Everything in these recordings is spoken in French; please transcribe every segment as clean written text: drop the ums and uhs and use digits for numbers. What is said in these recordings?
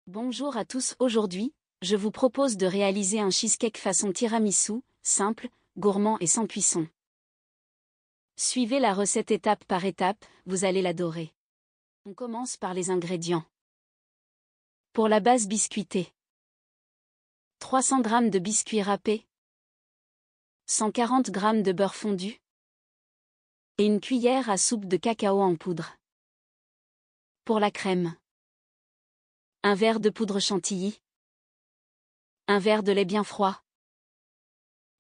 Bonjour à tous, aujourd'hui, je vous propose de réaliser un cheesecake façon tiramisu, simple, gourmand et sans cuisson. Suivez la recette étape par étape, vous allez l'adorer. On commence par les ingrédients. Pour la base biscuitée, 300 g de biscuits râpés, 140 g de beurre fondu et une cuillère à soupe de cacao en poudre. Pour la crème, un verre de poudre chantilly, un verre de lait bien froid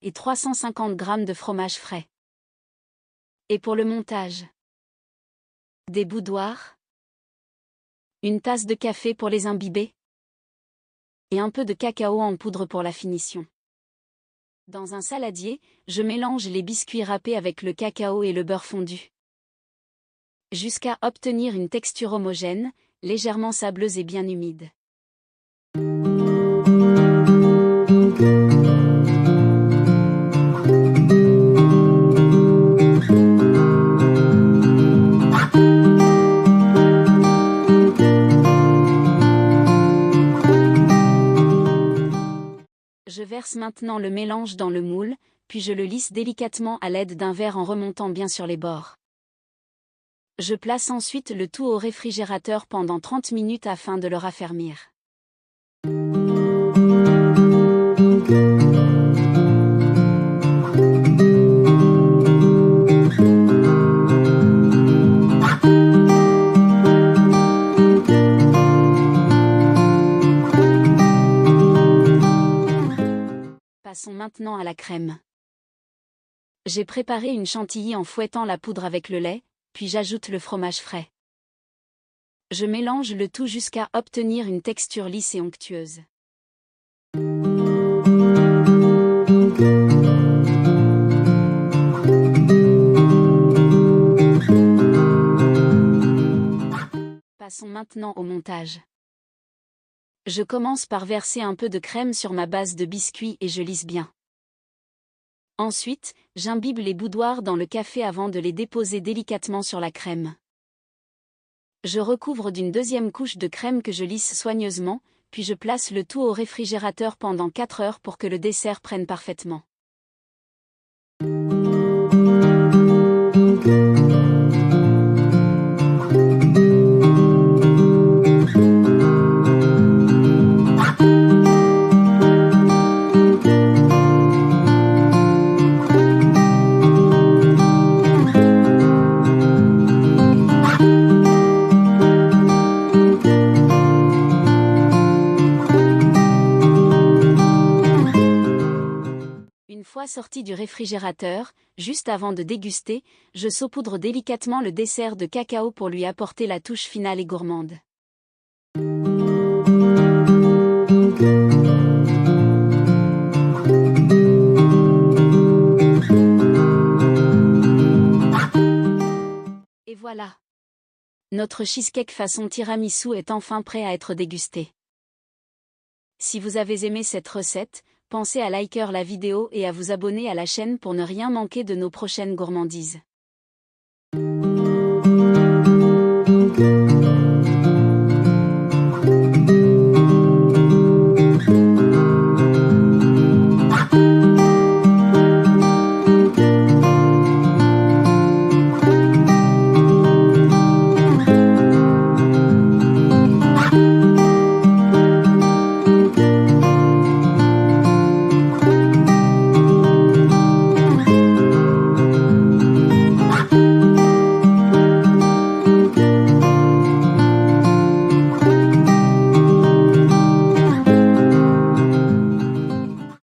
et 350 g de fromage frais. Et pour le montage, des boudoirs, une tasse de café pour les imbiber et un peu de cacao en poudre pour la finition. Dans un saladier, je mélange les biscuits râpés avec le cacao et le beurre fondu, jusqu'à obtenir une texture homogène, légèrement sableuse et bien humide. Je verse maintenant le mélange dans le moule, puis je le lisse délicatement à l'aide d'un verre en remontant bien sur les bords. Je place ensuite le tout au réfrigérateur pendant 30 minutes afin de le raffermir. Passons maintenant à la crème. J'ai préparé une chantilly en fouettant la poudre avec le lait, puis j'ajoute le fromage frais. Je mélange le tout jusqu'à obtenir une texture lisse et onctueuse. Passons maintenant au montage. Je commence par verser un peu de crème sur ma base de biscuits et je lisse bien. Ensuite, j'imbibe les boudoirs dans le café avant de les déposer délicatement sur la crème. Je recouvre d'une deuxième couche de crème que je lisse soigneusement, puis je place le tout au réfrigérateur pendant 4 heures pour que le dessert prenne parfaitement. Une fois sorti du réfrigérateur, juste avant de déguster, je saupoudre délicatement le dessert de cacao pour lui apporter la touche finale et gourmande. Et voilà! Notre cheesecake façon tiramisu est enfin prêt à être dégusté. Si vous avez aimé cette recette, pensez à liker la vidéo et à vous abonner à la chaîne pour ne rien manquer de nos prochaines gourmandises.